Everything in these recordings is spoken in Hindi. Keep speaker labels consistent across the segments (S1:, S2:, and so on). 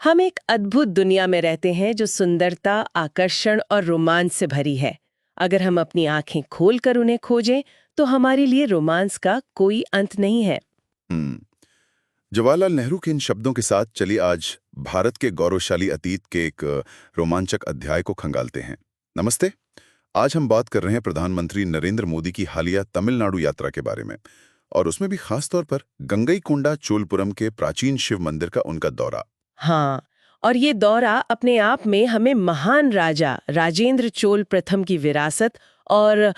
S1: हम एक अद्भुत दुनिया में रहते हैं जो सुंदरता, आकर्षण और रोमांच से भरी है। अगर हम अपनी आंखें खोलकर उन्हें खोजें, तो हमारे लिए रोमांस का कोई अंत नहीं है।
S2: हम्म, जवाहरलाल नेहरू के इन शब्दों के साथ चलिए आज भारत के गौरवशाली अतीत के एक रोमांचक अध्याय को खंगालते हैं। नमस्ते। आज हम बात कर रहे हैं प्रधानमंत्री नरेंद्र मोदी की हालिया तमिलनाडु यात्रा के बारे में, और उसमें भी खास तौर पर गंगईकोंडा चोलपुरम के प्राचीन शिव मंदिर का उनका दौरा।
S1: हाँ, और ये दौरा अपने आप में हमें महान राजा राजेंद्र चोल प्रथम की विरासत और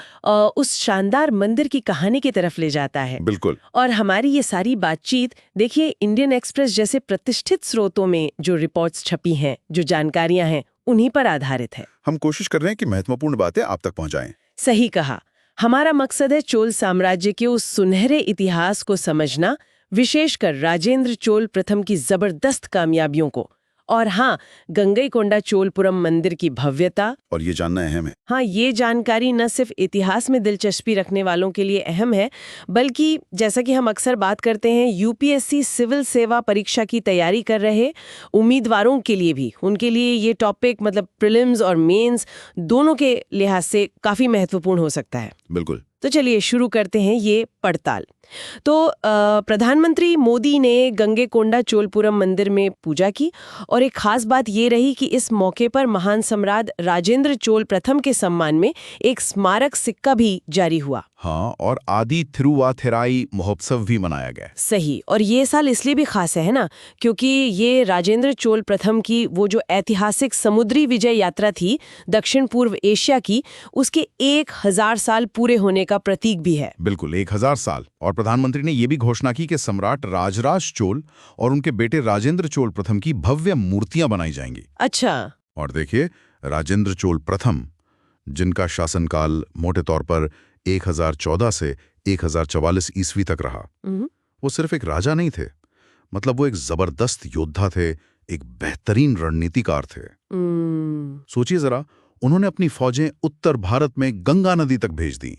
S1: उस शानदार मंदिर की कहानी की तरफ ले जाता है।
S2: बिल्कुल।
S1: और हमारी ये सारी बातचीत देखिए, इंडियन एक्सप्रेस जैसे प्रतिष्ठित स्रोतों में जो रिपोर्ट्स छपी हैं, जो जानकारियां हैं, उन्हीं पर आधारित है।
S2: हम कोशिश कर रहे हैं कि महत्वपूर्ण बातें आप तक पहुंचाएं।
S1: सही कहा। हमारा मकसद है चोल साम्राज्य के उस सुनहरे इतिहास को समझना, विशेषकर राजेंद्र चोल प्रथम की जबरदस्त कामयाबियों को, और हाँ, गंगईकोंडा चोलपुरम मंदिर की भव्यता।
S2: और ये जानना अहम है।
S1: हाँ, ये जानकारी न सिर्फ इतिहास में दिलचस्पी रखने वालों के लिए अहम है, बल्कि जैसा कि हम अक्सर बात करते हैं, यूपीएससी सिविल सेवा परीक्षा की तैयारी कर रहे उम्मीदवारों के लिए भी, उनके लिए ये टॉपिक मतलब प्रीलिम्स और मेंस दोनों के लिहाज से काफी महत्वपूर्ण हो सकता है।
S2: बिल्कुल।
S1: तो चलिए शुरू करते हैं ये पड़ताल। तो प्रधानमंत्री मोदी ने गंगईकोंडा चोलपुरम मंदिर में पूजा की, और एक खास बात ये रही कि इस मौके पर महान सम्राट राजेंद्र चोल प्रथम के सम्मान में एक स्मारक सिक्का भी जारी हुआ।
S3: हाँ, और आदि थिरुवाथिराई महोत्सव भी मनाया गया।
S1: सही। और ये साल इसलिए भी खास है ना, क्योंकि ये राजेंद्र चोल प्रथम की वो जो ऐतिहासिक समुद्री विजय यात्रा थी दक्षिण पूर्व एशिया की, उसके 1000 साल पूरे होने का प्रतीक भी है।
S3: बिल्कुल, 1000 साल। और प्रधानमंत्री ने यह भी घोषणा की कि सम्राट राजराज चोल और उनके बेटे राजेंद्र चोल प्रथम की भव्य मूर्तियां बनाई जाएंगी।
S1: अच्छा।
S3: और देखिए, राजेंद्र चोल प्रथम, जिनका शासनकाल मोटे तौर पर 1014 से 1044 ईस्वी तक रहा, वो सिर्फ एक राजा नहीं थे, मतलब वो एक जबरदस्त योद्धा थे, एक बेहतरीन रणनीतिकार थे। सोचिए जरा, उन्होंने अपनी फौजें उत्तर भारत में गंगा नदी तक भेज दी,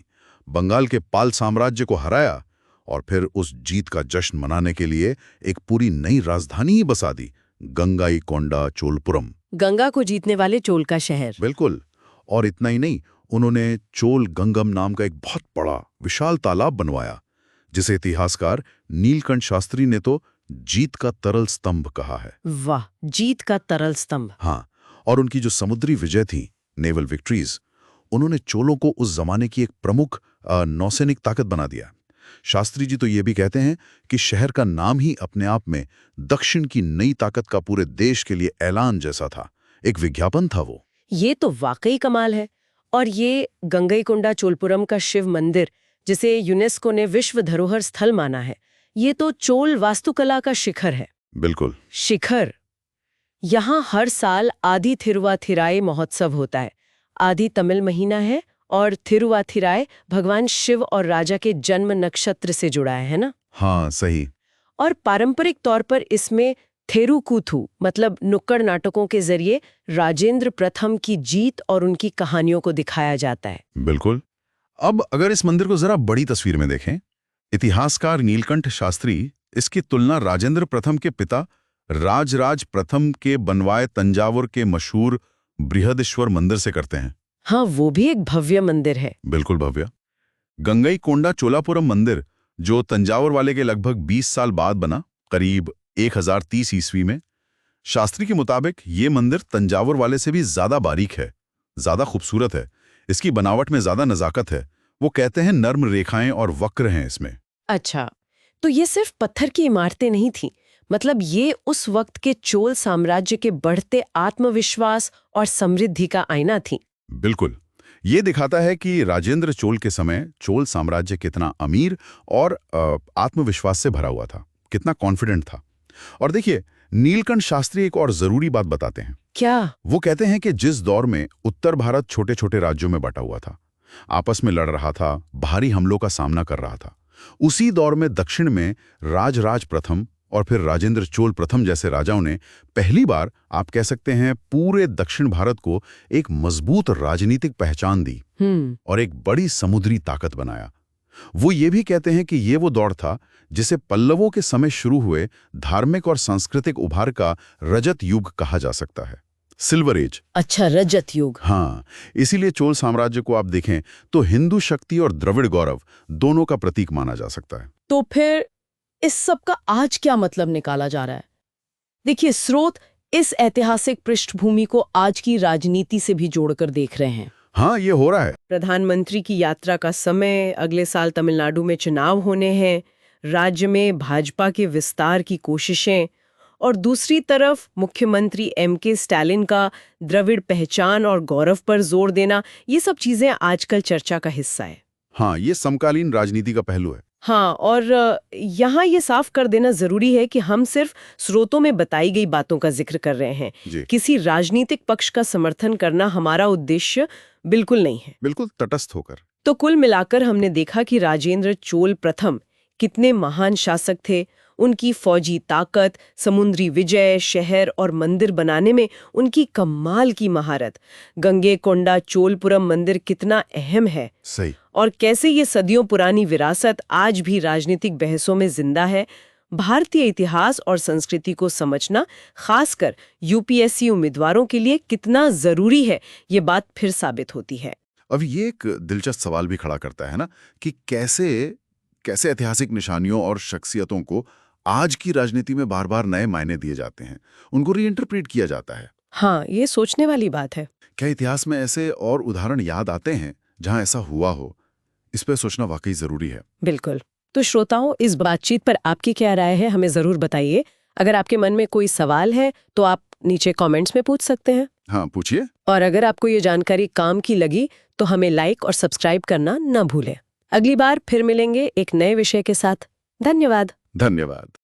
S3: बंगाल के पाल साम्राज्य को हराया, और फिर उस जीत का जश्न मनाने के लिए एक पूरी नई राजधानी ही बसा दी, गंगईकोंडा चोलपुरम।
S1: गंगा को जीतने वाले चोल का शहर।
S3: बिल्कुल। और इतना ही नहीं, उन्होंने चोल गंगम नाम का एक बहुत बड़ा विशाल तालाब बनवाया, जिसे इतिहासकार नीलकंठ शास्त्री ने तो जीत का तरल स्तंभ कहा है।
S1: वाह, जीत का तरल स्तंभ।
S3: हाँ, और उनकी जो समुद्री विजय थी, नेवल विक्ट्रीज, उन्होंने चोलों को उस जमाने की एक प्रमुख नौसैनिक ताकत बना दिया। शास्त्री जी तो ये भी कहते हैं कि शहर का नाम ही अपने आप में दक्षिण की नई ताकत का पूरे देश के लिए ऐलान जैसा था, एक विज्ञापन था वो।
S1: ये तो वाकई कमाल है। और ये गंगईकोंडा चोलपुरम का शिव मंदिर, जिसे यूनेस्को ने विश्व धरोहर स्थल माना है, ये तो चोल वास्तुकला का शिखर है।
S3: बिल्कुल।
S1: शिखर। यहाँ हर साल आदि थिरुवाथिराई महोत्सव होता है। आदि तमिल महीना है और थिरुवाथिराई भगवान शिव और राजा के जन्म नक्षत्र से जुड़ा है ना?
S3: हाँ, सही।
S1: और पारंपरिक तौर पर इसमें थेरुकूथु मतलब नुक्कड़ नाटकों के जरिए राजेंद्र प्रथम की जीत और उनकी कहानियों को दिखाया जाता है।
S3: बिल्कुल। अब अगर इस मंदिर को जरा बड़ी तस्वीर में देखें, इतिहासकार नीलकंठ शास्त्री इसकी तुलना राजेंद्र प्रथम के पिता राजराज प्रथम के बनवाए तंजावुर के मशहूर बृहदेश्वर मंदिर से करते हैं।
S1: हाँ, वो भी एक भव्य मंदिर है।
S3: बिल्कुल भव्य। गंगईकोंडा चोलापुरम मंदिर, जो तंजावुर वाले के लगभग 20 साल बाद बना, करीब 1030 ईस्वी में, शास्त्री के मुताबिक ये मंदिर तंजावुर वाले से भी ज्यादा बारीक है, ज्यादा खूबसूरत है, इसकी बनावट में ज्यादा नजाकत है। वो कहते हैं नर्म रेखाएं और वक्र हैं इसमें।
S1: अच्छा, तो ये सिर्फ पत्थर की इमारतें नहीं थीं, मतलब ये उस वक्त के चोल साम्राज्य के बढ़ते आत्मविश्वास और समृद्धि का आईना थी।
S3: बिल्कुल। ये दिखाता है कि राजेंद्र चोल के समय चोल साम्राज्य कितना अमीर और आत्मविश्वास से भरा हुआ था, कितना कॉन्फिडेंट था। और देखिए, नीलकंठ शास्त्री एक और जरूरी बात बताते हैं।
S1: क्या?
S3: वो कहते हैं कि जिस दौर में उत्तर भारत छोटे छोटे राज्यों में बटा हुआ था, आपस में लड़ रहा था, भारी हमलों का सामना कर रहा था, उसी दौर में दक्षिण में राजराज प्रथम और फिर राजेंद्र चोल प्रथम जैसे राजाओं ने पहली बार, आप कह सकते हैं, पूरे दक्षिण भारत को एक मजबूत राजनीतिक पहचान दी और एक बड़ी समुद्री ताकत बनाया। वो ये भी कहते हैं कि ये वो दौर था जिसे पल्लवों के समय शुरू हुए धार्मिक और सांस्कृतिक उभार का रजत युग कहा जा सकता है, सिल्वर एज।
S1: अच्छा, रजत युग।
S3: हाँ, इसीलिए चोल साम्राज्य को आप देखें तो हिंदू शक्ति और द्रविड़ गौरव दोनों का प्रतीक माना जा सकता है।
S1: तो फिर इस सब का आज क्या मतलब निकाला जा रहा है? देखिए, स्रोत इस ऐतिहासिक पृष्ठभूमि को आज की राजनीति से भी जोड़कर देख रहे हैं।
S3: हाँ, ये हो रहा है।
S1: प्रधानमंत्री की यात्रा का समय, अगले साल तमिलनाडु में चुनाव होने हैं, राज्य में भाजपा के विस्तार की कोशिशें, और दूसरी तरफ मुख्यमंत्री एमके स्टालिन का द्रविड़ पहचान और गौरव पर जोर देना, ये सब चीजें आजकल चर्चा का हिस्सा है।
S3: हाँ, ये समकालीन राजनीति का पहलू है।
S1: हाँ, और यहाँ ये साफ कर देना जरूरी है कि हम सिर्फ स्रोतों में बताई गई बातों का जिक्र कर रहे हैं। किसी राजनीतिक पक्ष का समर्थन करना हमारा उद्देश्य बिल्कुल नहीं है।
S3: बिल्कुल तटस्थ होकर।
S1: तो कुल मिलाकर हमने देखा कि राजेंद्र चोल प्रथम कितने महान शासक थे। उनकी फौजी ताकत, समुद्री विजय, शहर और मंदिर बनाने में उनकी कमाल की महारत, गंगेकोंडा चोलपुरम मंदिर कितना अहम है।
S3: सही।
S1: और कैसे ये सदियों पुरानी विरासत आज भी राजनीतिक बहसों में जिंदा है। भारतीय इतिहास और संस्कृति को समझना खासकर यूपीएससी उम्मीदवारों के लिए कितना जरूरी है, ये बात फिर साबित होती है।
S3: अब ये एक दिलचस्प सवाल भी खड़ा करता है ना कि कैसे ऐतिहासिक निशानियों और शख्सियतों को आज की राजनीति में बार बार नए मायने दिए जाते हैं, उनको रीइंटरप्रेट किया जाता है।
S1: हाँ, ये सोचने वाली बात है।
S3: क्या इतिहास में ऐसे और उदाहरण याद आते हैं जहां ऐसा हुआ हो? इस पर सोचना वाकई जरूरी है।
S1: बिल्कुल। तो श्रोताओं, इस बातचीत पर आपकी क्या राय है, हमें जरूर बताइए। अगर आपके मन में कोई सवाल है तो आप नीचे कमेंट्स में पूछ सकते हैं।
S3: हाँ, पूछिए।
S1: और अगर आपको ये जानकारी काम की लगी तो हमें लाइक और सब्सक्राइब करना न भूलें। अगली बार फिर मिलेंगे एक नए विषय के साथ। धन्यवाद।
S3: धन्यवाद।